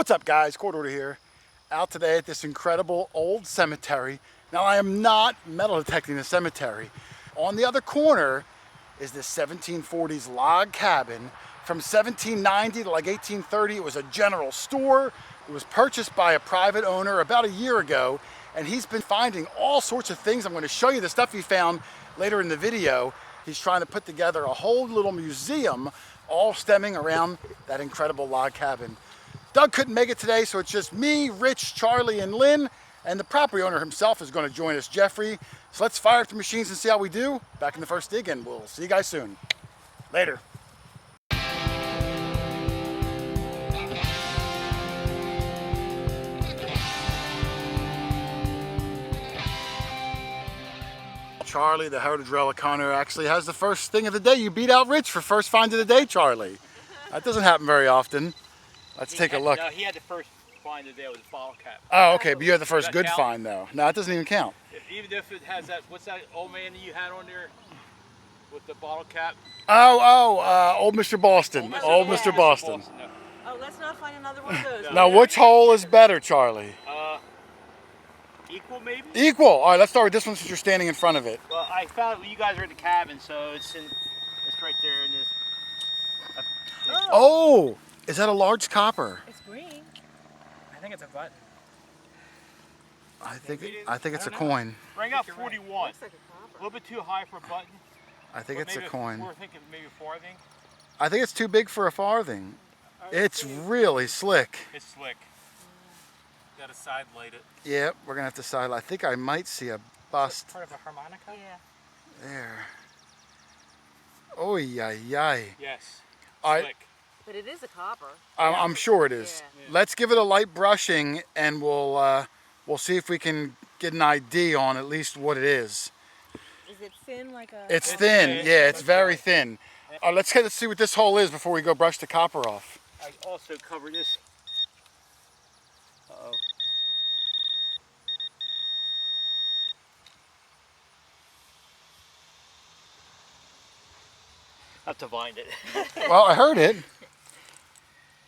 What's up, guys? Court Order here. Out today at this incredible old cemetery. Now, I am not metal detecting the cemetery. On the other corner is this 1740s log cabin. From 1790 to like 1830, it was a general store. It was purchased by a private owner about a year ago, and he's been finding all sorts of things. I'm going to show you the stuff he found later in the video. He's trying to put together a whole little museum, all stemming around that incredible log cabin. Doug couldn't make it today, so it's just me, Rich, Charlie, and Lynn, and the property owner himself is going to join us, Jeffrey. So let's fire up the machines and see how we do. Back in the first dig, and we'll see you guys soon. Later. Charlie, the Heritage Relic Hunter, actually has the first thing of the day. You beat out Rich for first find of the day, Charlie. That doesn't happen very often. Let's take a look. No, he had the first find of the day with a bottle cap. Oh, okay, but you had the first good find, though. No, it doesn't even count. Even if it has that, what's that old man that you had on there with the bottle cap? Old Mr. Boston. Old Mr. Boston. No. Oh, let's not find another one of those. Now, which hole is better, Charlie? Equal, maybe? Equal. All right, let's start with this one since you're standing in front of it. Well, I found you guys are at the cabin, so it's right there in this. Oh, is that a large copper? It's green. I think it's a button. I think it's a coin. Bring out 41. Looks like a A copper. little bit too high for a button. I think it's a coin. We're thinking maybe a farthing. I think it's too big for a farthing. It's really slick. It's slick. Got to side light it. Yeah, we're gonna have to side. I think I might see a bust Part of a harmonica? Yeah. there. Oh, yay, yay. Yes. I- Slick. But it is a copper. I'm sure it is. Yeah. Let's give it a light brushing, and we'll see if we can get an ID on at least what it is. Is it thin like a... It's It's thin. thin. Yeah, it's very thin. Let's see what this hole is before we go brush the copper off. I also cover this. Uh-oh. I have to find it. Well, I heard it.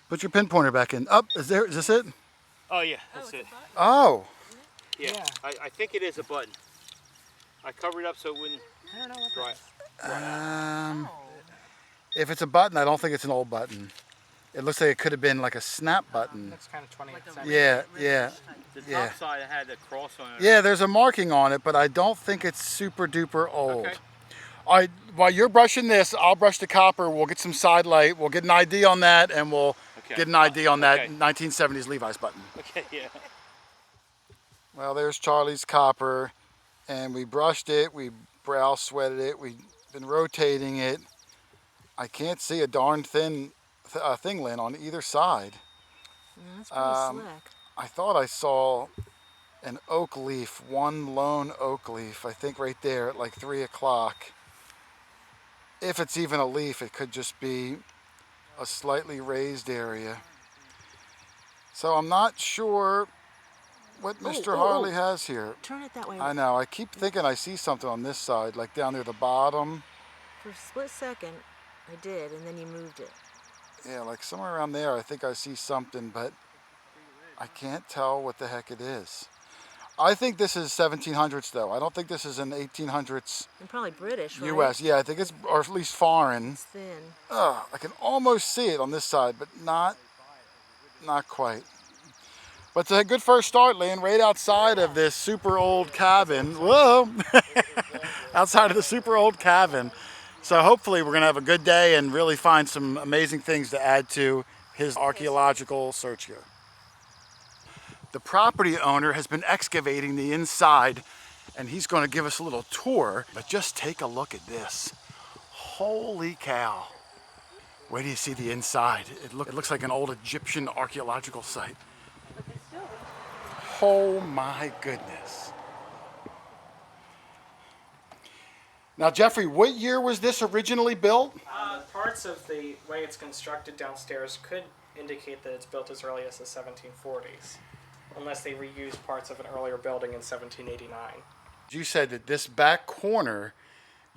Put your pinpointer back in. Up, is this it? Oh yeah, that's it. Oh, Yeah, Yeah. I think it is a button. I covered it up so it wouldn't I don't know what dry. um, Oh. if it's a button, I don't think it's an old button. It looks like it could have been like a snap button. Looks kind of 20th Like a century. Yeah, yeah. The top Yeah. side had a cross on it. Yeah, there's a marking on it, but I don't think it's super duper old. Okay. All right, while you're brushing this, I'll brush the copper. We'll get some side light. We'll get an ID on that, and we'll get an ID on that Okay. 1970s Levi's button. Okay, yeah. Well, there's Charlie's copper, and we brushed it. We brow sweated it. We've been rotating it. I can't see a darn thin thing, Lynn, on either side. Yeah, that's pretty slick. I thought I saw an oak leaf, one lone oak leaf, I think right there at like 3 o'clock. If it's even a leaf, it could just be a slightly raised area. So I'm not sure what Mr. Harley has here. Turn it that way. I know, I keep thinking I see something on this side, like down near the bottom. For a split second, I did, and then you moved it. Yeah, like somewhere around there I think I see something, but I can't tell what the heck it is. I think this is 1700s though. I don't think this is an 1800s And probably British, right? US. Yeah, I think it's, or at least foreign. It's thin. I can almost see it on this side, but not quite. But it's a good first start, Lynn, right outside of this super old cabin. Whoa! Outside of the super old cabin. So hopefully we're gonna have a good day and really find some amazing things to add to his archaeological search here. The property owner has been excavating the inside, and he's going to give us a little tour, but just take a look at this. Holy cow. Where do you see the inside? It looks like an old Egyptian archaeological site. Oh my goodness. Now, Jeffrey, what year was this originally built? Parts of the way it's constructed downstairs could indicate that it's built as early as the 1740s, unless they reused parts of an earlier building in 1789. You said that this back corner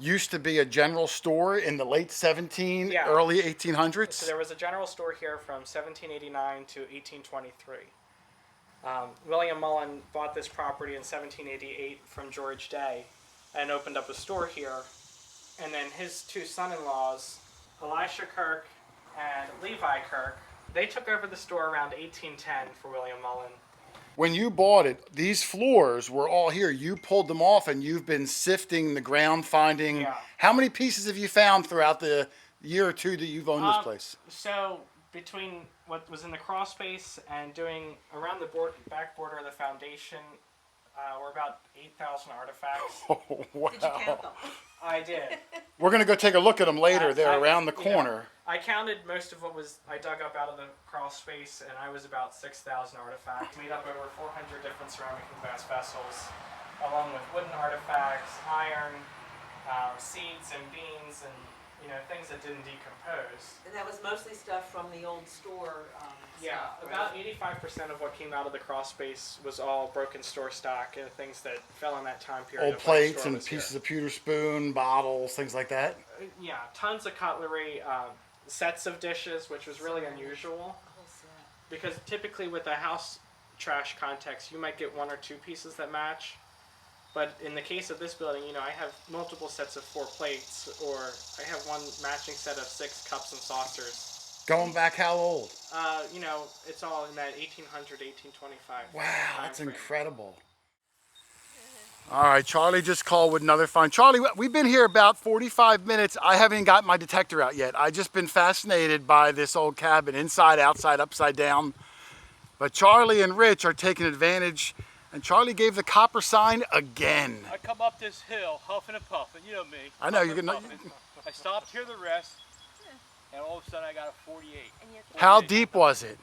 used to be a general store in the late 17, Yeah. early 1800s? So there was a general store here from 1789 to 1823. William Mullen bought this property in 1788 from George Day and opened up a store here. And then his two son-in-laws, Elisha Kirk and Levi Kirk, they took over the store around 1810 for William Mullen. When you bought it, these floors were all here. You pulled them off and you've been sifting the ground, finding... Yeah. How many pieces have you found throughout the year or two that you've owned this place? So between what was in the crawl space and doing around the back border of the foundation, were about 8,000 artifacts. Oh, wow. Did you count them? I did. We're going to go take a look at them later. They're around the corner. I counted most of what I dug up out of the crawl space, and I was about 6,000 artifacts. Made up over 400 different ceramic and glass vessels, along with wooden artifacts, iron, seeds and beans, and things that didn't decompose. And that was mostly stuff from the old store. Yeah, stuff, about right? 85% of what came out of the crawl space was all broken store stock and things that fell in that time period. Old of when the plates store and was pieces here. of pewter spoon, bottles, things like that. Yeah, tons of cutlery, sets of dishes, which was really unusual. Whole set. Because typically with a house trash context, you might get one or two pieces that match. But in the case of this building, I have multiple sets of 4 plates, or I have one matching set of 6 cups and saucers. Going back how old? It's all in that 1800, 1825. Wow, that's timeframe. incredible. All right, Charlie just called with another find. Charlie, we've been here about 45 minutes. I haven't even got my detector out yet. I've just been fascinated by this old cabin, inside, outside, upside down. But Charlie and Rich are taking advantage, and Charlie gave the copper sign again. I come up this hill, huffing and puffing. You know me. I know, huffing you're and gonna- puffing. I stopped here to rest, and all of a sudden I got a 48. And you How 48. deep was it?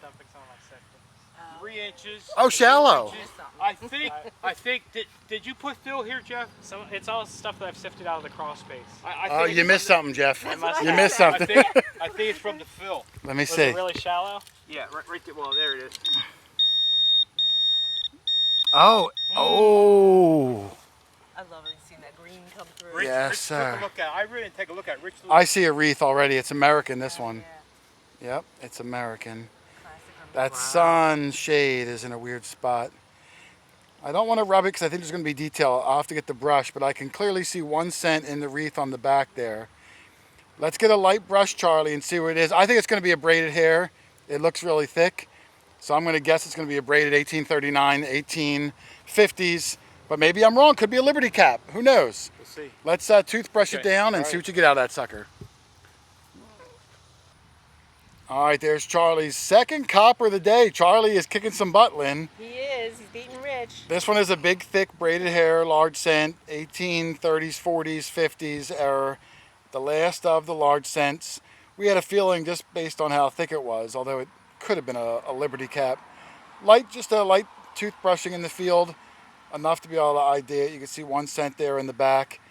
3 inches. Oh, shallow. 4 inches. I think. Did you put fill here, Jeff? So it's all stuff that I've sifted out of the crawl space. I Oh, think you it's missed from something, Jeff. That's what You I missed said. something. I think it's from the fill. Let me Was see. it really shallow? Yeah, right there. Well, there it is. Oh, oh. I love seeing that green come through. Rich, Yes, Rich sir. took a look at it. I really didn't take a look at it. Rich. I see a wreath already. It's American, this Yeah, one. yeah. Yep, it's American. Classic That Wow. sunshade is in a weird spot. I don't want to rub it because I think there's going to be detail. I'll have to get the brush, but I can clearly see 1 cent in the wreath on the back there. Let's get a light brush, Charlie, and see what it is. I think it's going to be a braided hair. It looks really thick. So I'm going to guess it's going to be a braided 1839, 1850s. But maybe I'm wrong. Could be a Liberty cap. Who knows? We'll see. Let's toothbrush it Okay, down and all see right. what you get out of that sucker. All right, there's Charlie's second copper of the day. Charlie is kicking some butt, Lynn. He is. He's beating Rich. This one is a big, thick, braided hair, large cent, 1830s, 40s, 50s era. The last of the large cents. We had a feeling just based on how thick it was, although it could have been a Liberty cap. Just a light toothbrushing in the field, enough to be able to ID it. You can see 1 cent there in the back.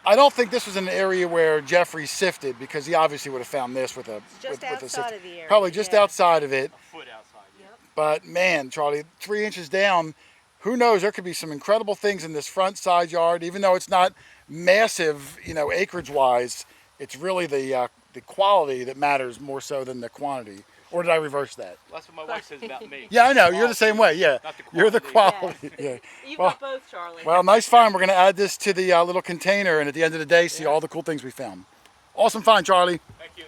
I don't think this was an area where Jeffrey sifted, because he obviously would have found this with a Just with a outside of the area, Probably just yeah. outside of it. A foot outside. Yep. But man, Charlie, 3 inches down, who knows? There could be some incredible things in this front side yard, even though it's not massive, acreage wise. It's really the quality that matters more so than the quantity. Or did I reverse that? That's what my wife says about me. Yeah, I know. You're the same way. Yeah, Not the you're the quality. quality. Yeah. You've Well- got both, Charlie. Well, nice find. We're going to add this to the little container, and at the end of the day, see all the cool things we found. Awesome find, Charlie. Thank you.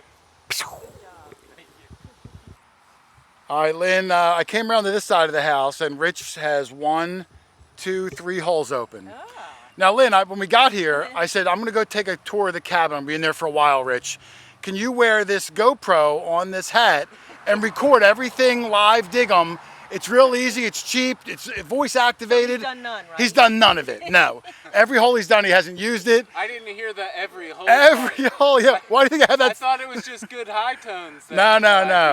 All right, Lynn, I came around to this side of the house, and Rich has 1, 2, 3 holes open. Ah. Now, Lynn, when we got here, I said, I'm going to go take a tour of the cabin. I'm being there for a while, Rich. Can you wear this GoPro on this hat and record everything live, dig 'em? It's real easy, it's cheap, it's voice activated. He's done none, right? He's done none of it, no. Every hole he's done, he hasn't used it. I didn't hear the every hole. Every hole, yeah. Why do you think I have I that? thought it was just good high tones. No.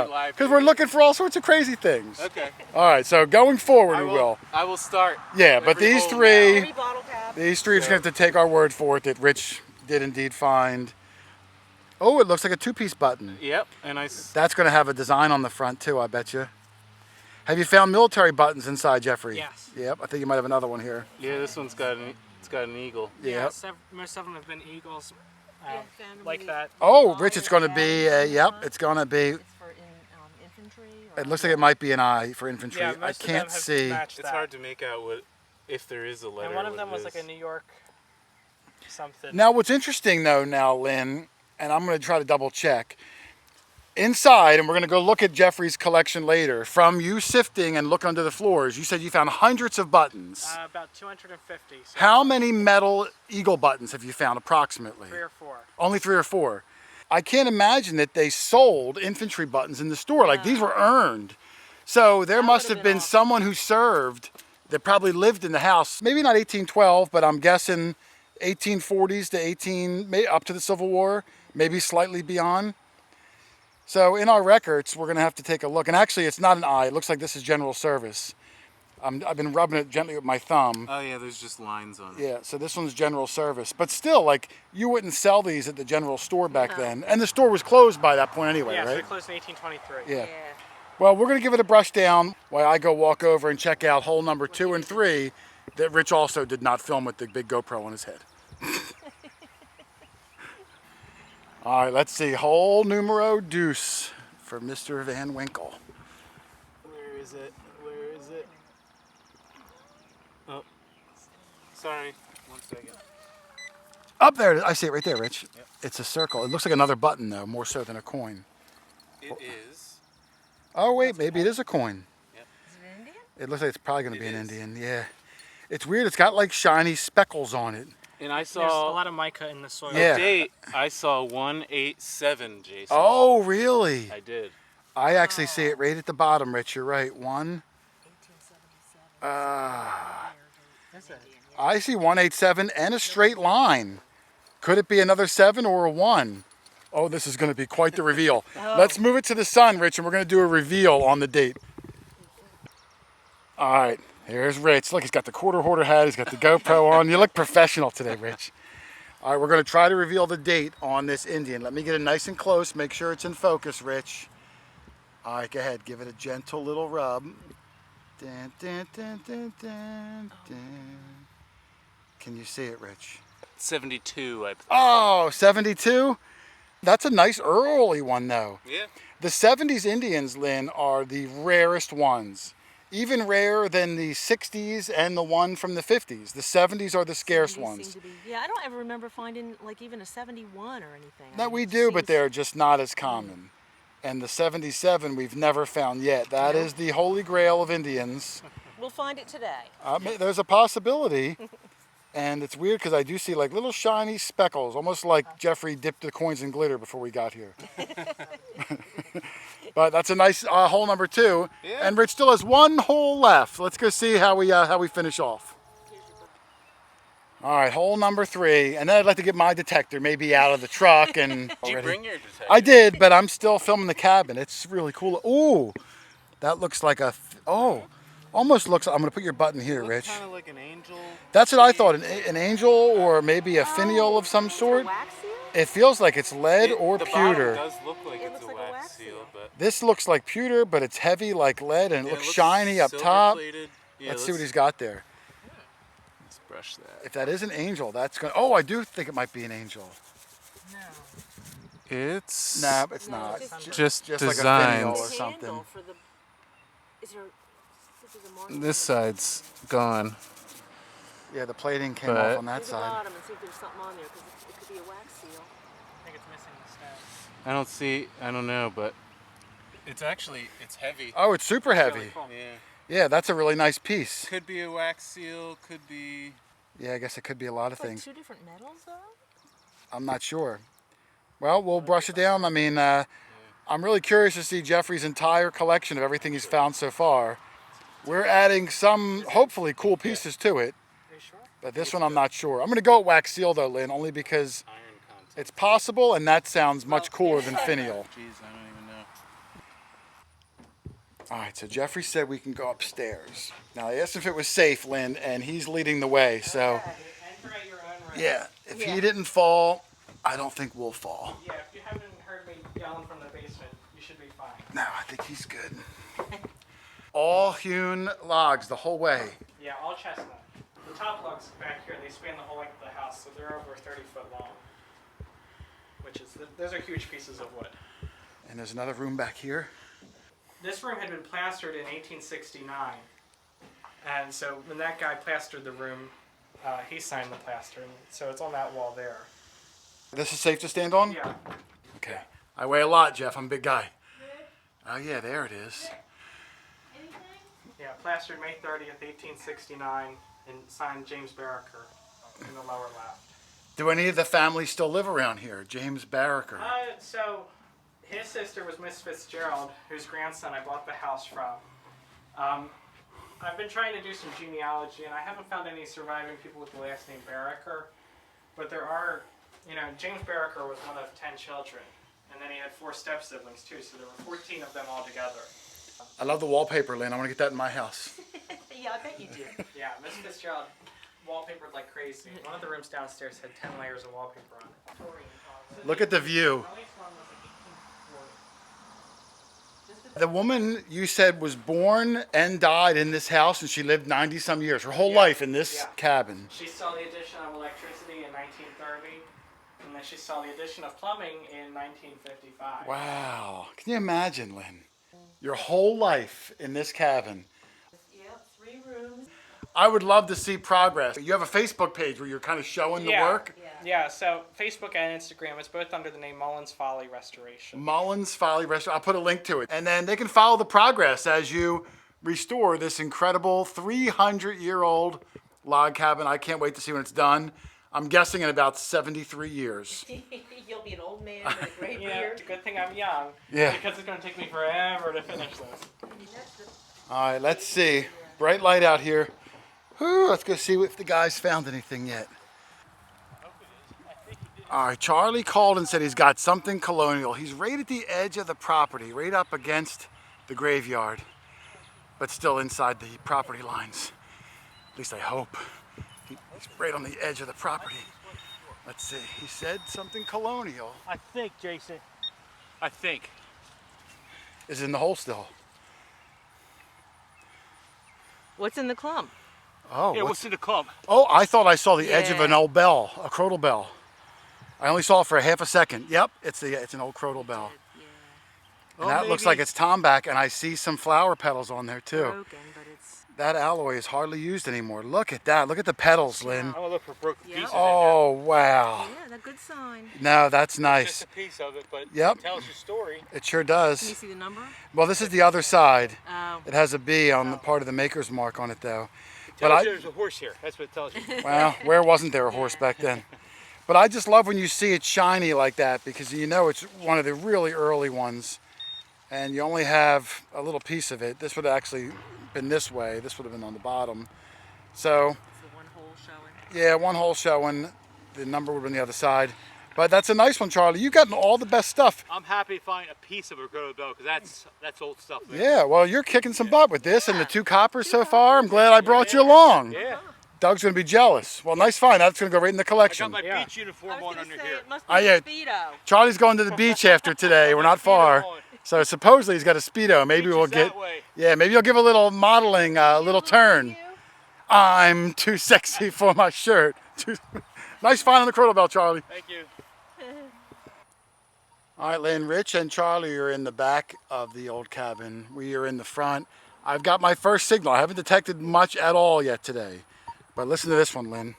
Live Because we're looking for all sorts of crazy things. Okay. All right, so going forward, we will. I will start. Yeah, but every these hole three, Every bottle cap. these three are just going to have to take our word for it that Rich did indeed find. Oh, it looks like a 2-piece button. now. Yep. And That's going to have a design on the front too, I bet you. Have you found military buttons inside, Jeffrey? Yes. Yep, I think you might have another one here. yeah, this one's got an It's got an eagle. Yep. Most of them have been eagles, Yeah, found 'em like with that. Oh, Rich, it's going to be, yep, it's going to be, It's for infantry. Or it looks like it might be an eye for infantry. Yeah, I most of can't them have see. matched It's that. hard to make out if there is a letter. And one of what them it was like a is. New York something. Now, what's interesting though now, Lynn, and I'm going to try to double check, inside, and we're going to go look at Jeffrey's collection later, from you sifting and looking under the floors, you said you found hundreds of buttons. About 250. So How many metal eagle buttons have you found approximately? 3 or 4. Only 3 or 4. I can't imagine that they sold infantry buttons in the store. Like these were earned. So there That must would've have been been awesome. someone who served that probably lived in the house. Maybe not 1812, but I'm guessing 1840s to up to the Civil War, maybe slightly beyond. So in our records, we're going to have to take a look. And actually, it's not an eye. It looks like this is general service. I've been rubbing it gently with my thumb. Oh yeah, there's just lines on it. Yeah, so this one's general service. But still, like, you wouldn't sell these at the general store back then. And the store was closed by that point anyway, Yeah, so right? they closed in 1823. Yeah. Well, we're going to give it a brush down while I go walk over and check out hole number 2 and 3 that Rich also did not film with the big GoPro on his head. All right, let's see. Hole numero deuce for Mr. Van Winkle. Where is it? Where is it? Oh, sorry. 1 second. Up there. I see it right there, Rich. Yep. It's a circle. It looks like another button, though, more so than a coin. It is. Oh, wait, maybe it is a coin. Yep. Is it Indian? It looks like it's probably going to be an is. Indian, yeah. It's weird. It's got like shiny speckles on it. And I There's a saw lot of mica in the soil. Yeah. date. I saw 187, Jason. Oh, really? I did. I actually see it right at the bottom, Rich. You're right. 1877. Is it? I see 187 and a straight line. Could it be another 7 or a 1? Oh, this is going to be quite the reveal. Let's move it to the sun, Rich, and we're going to do a reveal on the date. All right, here's Rich. Look, he's got the quarter hoarder hat. He's got the GoPro on. You look professional today, Rich. All right, we're going to try to reveal the date on this Indian. Let me get it nice and close. Make sure it's in focus, Rich. All right, go ahead. Give it a gentle little rub. Dun, dun, dun, dun, dun, dun. Can you see it, Rich? 72, I think. Oh, 72? That's a nice early one, though. Yeah. The 70s Indians, Lynn, are the rarest ones. Even rarer than the 60s and the one from the 50s. The 70s are the scarce 70s ones. seem to be- yeah, I don't ever remember finding like even a 71 or anything. I No, mean, we it do, but seems- they're just not as common. And the 77 we've never found yet. That is the holy grail of Indians. We'll find it today. There's a possibility. And it's weird because I do see like little shiny speckles, almost like Jeffrey dipped the coins in glitter before we got here. But that's a nice hole number 2. Yeah. And Rich still has 1 hole left. Let's go see how we finish off. All right, hole number 3. And then I'd like to get my detector maybe out of the truck and. Did you bring your detector? I did, but I'm still filming the cabin. It's really cool. Ooh, that looks like almost looks. I'm gonna put your button here, Rich. Kind of like an angel. That's what I thought. An angel or maybe a finial of some sort. Wax seal? It feels like it's lead or the pewter. bottom does look like It it's looks a like a wax wax seal, seal. but This looks like pewter, but it's heavy like lead and it yeah, looks shiny up silver top. plated. Yeah, Let's see what he's got there. Let's brush that. If that is an angel, that's going. Oh, I do think it might be an angel. It's No, it's No, not. just Just like a designed. finial The or something. handle for the. Is there? This is a mark This on side's gone. Yeah, the plating came But- off on the, that the side. bottom and see if there's something on there because it could be a wax seal. I think it's missing the stem. I don't see. I don't know, but it's heavy. Oh, it's super heavy. Really cool. Yeah. Yeah, that's a really nice piece. Could be a wax seal. Could be. Yeah, I guess it could be a lot of It's like things. 2 different metals though. I'm not sure. Well, we'll brush it down. I mean, I'm really curious to see Jeffrey's entire collection of everything he's found so far. We're adding some, hopefully, cool pieces to it, Are you sure? but this one I'm not sure. I'm going to go with wax seal, though, Lynn, only because Iron content. it's possible, and that sounds much cooler than finial. Jeez, I don't even know. All right, so Jeffrey said we can go upstairs. Now, I asked if it was safe, Lynn, and he's leading the way, so, Enter at your own risk. yeah, if he didn't fall, I don't think we'll fall. Yeah, if you haven't heard me yelling from the basement, you should be fine. No, I think he's good. All hewn logs the whole way. Yeah, all chestnut. the top logs back here, they span the whole length of the house, so they're over 30 foot long. Those are huge pieces of wood. And there's another room back here. This room had been plastered in 1869. And so when that guy plastered the room, he signed the plaster. And so it's on that wall there. This is safe to stand on? Yeah. Okay. I weigh a lot, Jeff. I'm a big guy. Oh, yeah, there it is. Yeah, plastered May 30th, 1869, and signed James Barraker in the lower left. Do any of the family still live around here? James Barraker. So his sister was Miss Fitzgerald, whose grandson I bought the house from. I've been trying to do some genealogy, and I haven't found any surviving people with the last name Barraker. But there are, James Barraker was one of 10 children, and then he had 4 step-siblings too, so there were 14 of them altogether. I love the wallpaper, Lynn. I want to get that in my house. Yeah, I bet you do. Yeah, Miss Fitzgerald wallpapered like crazy. One of the rooms downstairs had 10 layers of wallpaper on it. Look at the view. The woman you said was born and died in this house, and she lived 90-some years, her whole life in this cabin. She saw the addition of electricity in 1930, and then she saw the addition of plumbing in 1955. Wow. Can you imagine, Lynn? Your whole life in this cabin. Yeah, 3 rooms. I would love to see progress. You have a Facebook page where you're kind of showing the work. Yeah, so Facebook and Instagram, it's both under the name Mullins Folly Restoration. Mullins Folly Restaurant. I'll put a link to it. And then they can follow the progress as you restore this incredible 300-year-old log cabin. I can't wait to see when it's done. I'm guessing in about 73 years. You'll be an old man with a great Yeah, beard. good thing I'm young. Yeah. Because it's going to take me forever to finish this. All right, let's see. Bright light out here. Whew, let's go see if the guy's found anything yet. All right, Charlie called and said he's got something colonial. He's right at the edge of the property, right up against the graveyard, but still inside the property lines. At least I hope. He's right on the edge of the property. Let's see. He said something colonial. I think, Jason. I think. Is in the hole still. What's in the clump? Oh, Yeah, what's in the clump? Oh, I thought I saw the edge of Yeah. an old bell, a crowdle bell. I only saw it for a half a second. Yep, it's an old crowdle bell. And that looks like it's tomback, and I see some flower petals on there too. Broken, but it's... That alloy is hardly used anymore. Look at that. Look at the petals, Lynn. I'm gonna look for broken Yeah. pieces. Oh, wow. Yeah, that's a good sign. No, that's Just nice. a piece of it, but Yep. it tells your story. It sure Can you does. see the number? Well, this is the other side. Oh. It has a B on the part of the maker's mark on it, though. It But tells I- you there's a horse here. That's what it tells you. Well, where wasn't there a horse back then? But I just love when you see it shiny like that, because you know it's one of the really early ones. And you only have a little piece of it. This would have actually been this way. This would have been on the bottom. So, It's the one hole showing. yeah, one hole showing. The number would have been the other side. But that's a nice one, Charlie. You've gotten all the best stuff. I'm happy to find a piece of a grotto bell because that's old stuff. Man. Yeah, well, you're kicking some butt with this and the 2 coppers so far. I'm glad I brought you along. Yeah. Doug's going to be jealous. Well, nice find. That's going to go right in the I got collection. my Yeah. beach uniform on under here. it must Oh, yeah. Speedo. Charlie's going to the beach after today. We're not far. So supposedly he's got a Speedo. Maybe Beach we'll is get, that way. yeah, maybe you'll give a little modeling, a little turn. I'm too sexy for my shirt. Nice find on the crowdle bell, Charlie. Thank you. All right, Lynn, Rich and Charlie are in the back of the old cabin. We are in the front. I've got my first signal. I haven't detected much at all yet today. But listen to this one, Lynn.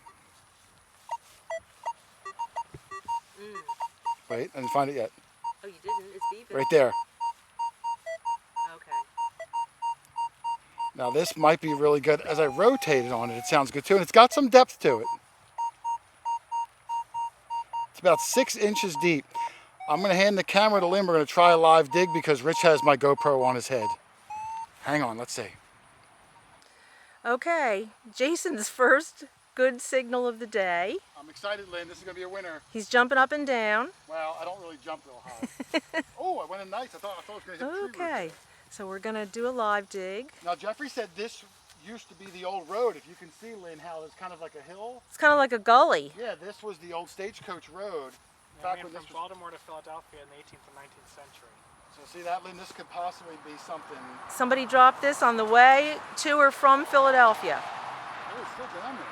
Wait, I didn't find it yet. Oh, you didn't? It's beeping. Right there. Okay. Now this might be really good. As I rotate it on it, it sounds good too. And it's got some depth to it. It's about 6 inches deep. I'm going to hand the camera to Lynn. We're going to try a live dig because Rich has my GoPro on his head. Hang on, let's see. Okay, Jason's first good signal of the day. I'm excited, Lynn. This is going to be a winner. He's jumping up and down. Well, I don't really jump real high. Oh, I went in nice. I thought it was going to hit the tree root. Okay, so we're gonna do a live dig. Now, Jeffrey said this used to be the old road. If you can see, Lynn, how there's kind of like a hill. It's kind of like a gully. Yeah, this was the old stagecoach road. Yeah, Back we when went this from was, Baltimore to Philadelphia in the 18th and 19th century. so see that, Lynn? This could possibly be something. Somebody dropped this on the way to or from Philadelphia. Oh, it's still down there.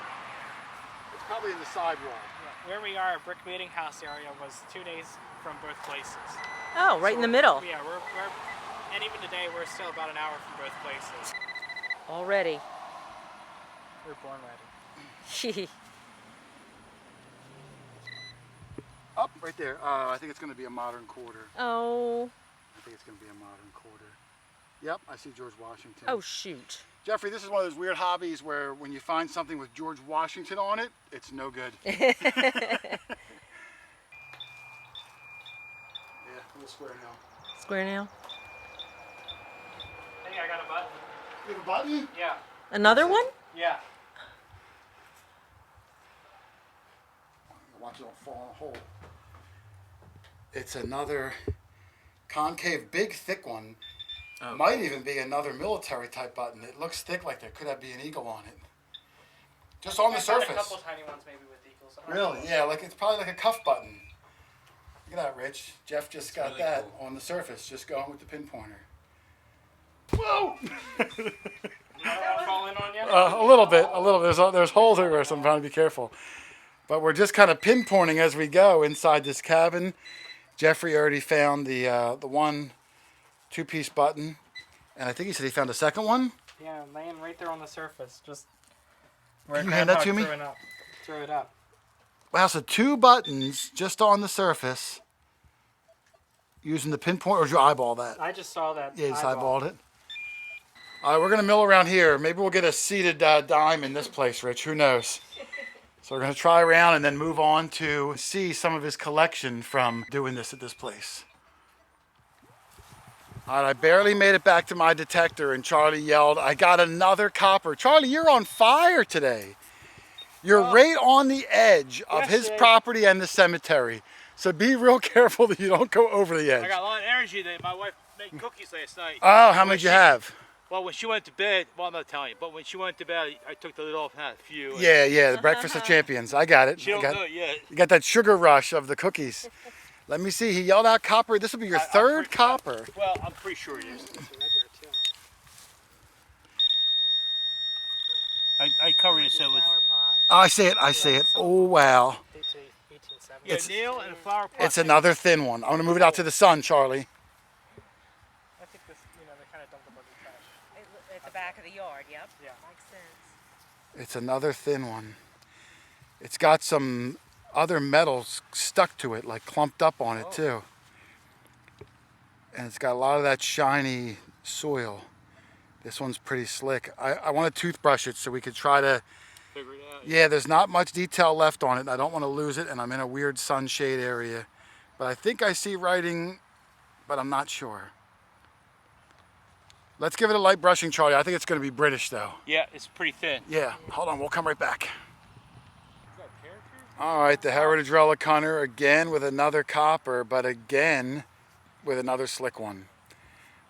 probably in the sidewall. Where we are, brick meeting house area was 2 days from both places. Oh, right in the middle. Yeah, and even today we're still about an hour from both places. Already. We're born ready. Up right there. I think it's going to be a modern quarter. Oh. I think it's going to be a modern quarter. Yep, I see George Washington. Oh, shoot. Jeffrey, this is one of those weird hobbies where when you find something with George Washington on it, it's no good. Yeah, a little square now. Square now. Hey, I got a button. You have a button? Yeah. Another one? Yeah. Watch it don't fall in a hole. It's another concave, big, thick one. Oh. Might even be another military type button. It looks thick, like there could be an eagle on it. Just on the I've got surface. a couple tiny ones maybe with eagles. Really? Yeah, like it's probably like a cuff button. Look at that, Rich. Jeff just got really that cool. on the surface, just going with the pinpointer. Whoa! Fall in on you? A little bit, a little. There's holes everywhere, so I'm trying to be careful. But we're just kind of pinpointing as we go inside this cabin. Jeffrey already found the one two-piece button, and I think he said he found a second one. Yeah, laying right there on the surface. Just Can you hand that to me? Threw it up. Wow, so 2 buttons just on the surface using the pinpoint, or did you eyeball that? I just saw that. Yeah, you just eyeballed it. All right, we're going to mill around here. Maybe we'll get a seated dime in this place, Rich. Who knows? So we're going to try around and then move on to see some of his collection from doing this at this place. All right, I barely made it back to my detector, and Charlie yelled, I got another copper. Charlie, you're on fire today. You're right on the edge of his property and the cemetery. So be real careful that you don't go over the edge. I got a lot of energy today. My wife made cookies last night. Oh, how many did you have? Well, when she went to bed, well, I'm not telling you, but when she went to bed, I took the lid off and had a few. Yeah, the breakfast of champions. I got it. She don't know it yet. You got that sugar rush of the cookies. Let me see. He yelled out copper. This will be your third copper. Well, I'm pretty sure it is. I covered it so with. Oh, I see it. I see it. Oh, wow. Yeah, nail and a flower pot. It's another thin one. I'm going to move it out to the sun, Charlie. I think this, they kind of dumped a bunch of trash. At the back of the yard, yep. Yeah. Makes sense. It's another thin one. It's got some other metals stuck to it, like clumped up on it, too. And it's got a lot of that shiny soil. This one's pretty slick. I want to toothbrush it so we could try to... Figure it out. Yeah, there's not much detail left on it. I don't want to lose it, and I'm in a weird sunshade area. But I think I see writing, but I'm not sure. Let's give it a light brushing, Charlie. I think it's going to be British, though. Yeah, it's pretty thin. Yeah, hold on. We'll come right back. All right, the Heritage Relic Hunter again with another copper, but again with another slick one.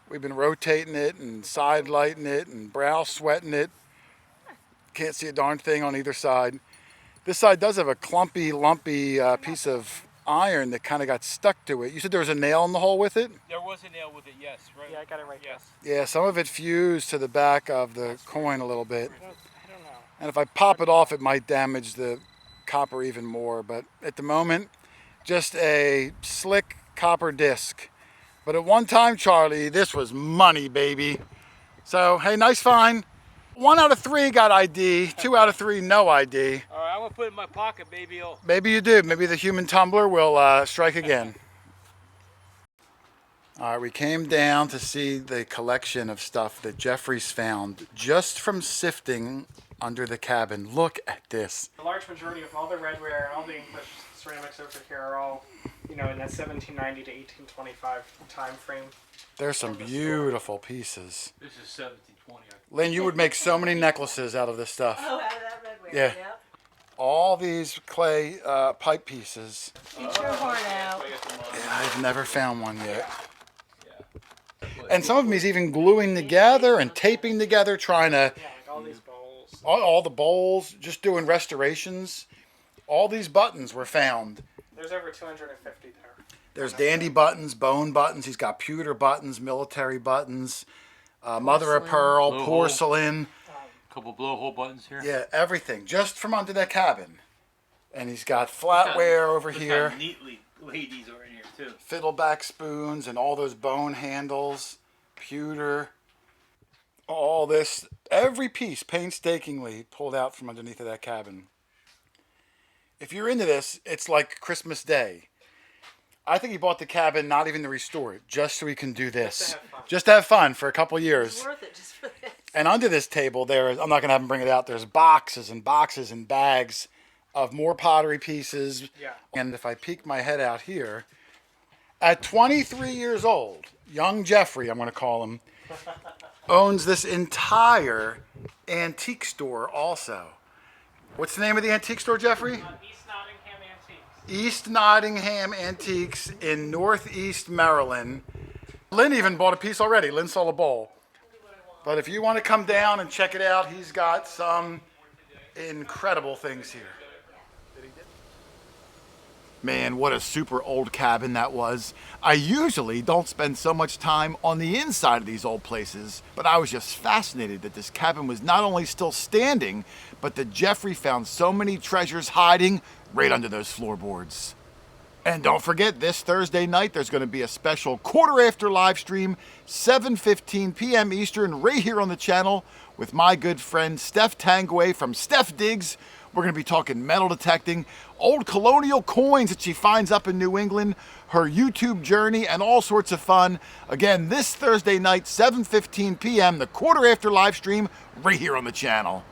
We've been rotating it and side lighting it and brow sweating it. Can't see a darn thing on either side. This side does have a clumpy, lumpy piece of iron that kind of got stuck to it. You said there was a nail in the hole with it? There was a nail with it, yes, right? Yeah, I got it right Yes. Yeah, some of it fused to the back of the coin a little bit. I don't know. And if I pop it off, it might damage the copper even more. But at the moment, just a slick copper disc. But at one time, Charlie, this was money, baby. So, hey, nice find. 1 out of 3 got ID. 2 out of 3 no ID. All right, I'm gonna put it in my pocket, baby. Maybe you do. Maybe the human tumbler will strike again. All right, we came down to see the collection of stuff that Jeffrey's found just from sifting under the cabin. Look at this. The large majority of all the redware and all the English ceramics over here are all, in that 1790 to 1825 time frame. There's some beautiful pieces. This is 1720. Lynn, you would make so many necklaces out of this stuff. Oh, out of that redware. Yeah. Yep. All these clay pipe pieces. Get your horn out. Yeah, I've never found one yet. And some of them he's even gluing together and taping together, trying to... Yeah, like all these bowls. All the bowls, just doing restorations. All these buttons were found. There's over 250 there. There's dandy buttons, bone buttons. He's got pewter buttons, military buttons, mother of pearl, porcelain. Couple blowhole buttons here. Yeah, everything. Just from under that cabin. And he's got flatware over Look here. how neatly laid these are in here too. Fiddleback spoons and all those bone handles. Pewter. All this. Every piece painstakingly pulled out from underneath of that cabin. If you're into this, it's like Christmas Day. I think he bought the cabin not even to restore it, just so he can do this. Just to have fun for a couple years. It's worth it just for this. And under this table, I'm not going to have him bring it out, there's boxes and boxes and bags of more pottery pieces. Yeah. And if I peek my head out here, at 23 years old, young Jeffrey, I'm going to call him, owns this entire antique store also. What's the name of the antique store, Jeffrey? East Nottingham Antiques. East Nottingham Antiques in Northeast Maryland. Lynn even bought a piece already. Lynn saw a bowl. But if you want to come down and check it out, he's got some incredible things here. Man, what a super old cabin that was. I usually don't spend so much time on the inside of these old places, but I was just fascinated that this cabin was not only still standing, but that Jeffrey found so many treasures hiding right under those floorboards. And don't forget, this Thursday night, there's going to be a special quarter after live stream, 7:15 p.m. Eastern, right here on the channel with my good friend Steph Tangway from Steph Digs. We're going to be talking metal detecting, old colonial coins that she finds up in New England, her YouTube journey, and all sorts of fun. Again, this Thursday night, 7:15 p.m., the quarter after live stream, right here on the channel.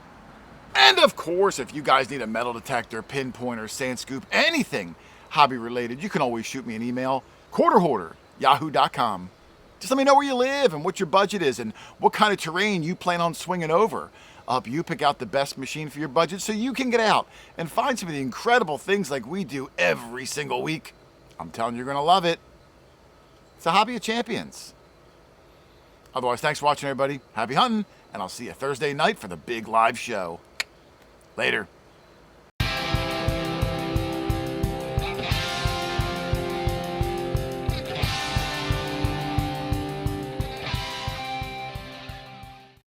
And of course, if you guys need a metal detector, pinpointer, sand scoop, anything hobby related, you can always shoot me an email, quarterhoarder@yahoo.com. Just let me know where you live and what your budget is and what kind of terrain you plan on swinging over. I'll help you pick out the best machine for your budget so you can get out and find some of the incredible things like we do every single week. I'm telling you, you're going to love it. It's a hobby of champions. Otherwise, thanks for watching, everybody. Happy hunting, and I'll see you Thursday night for the big live show. Later.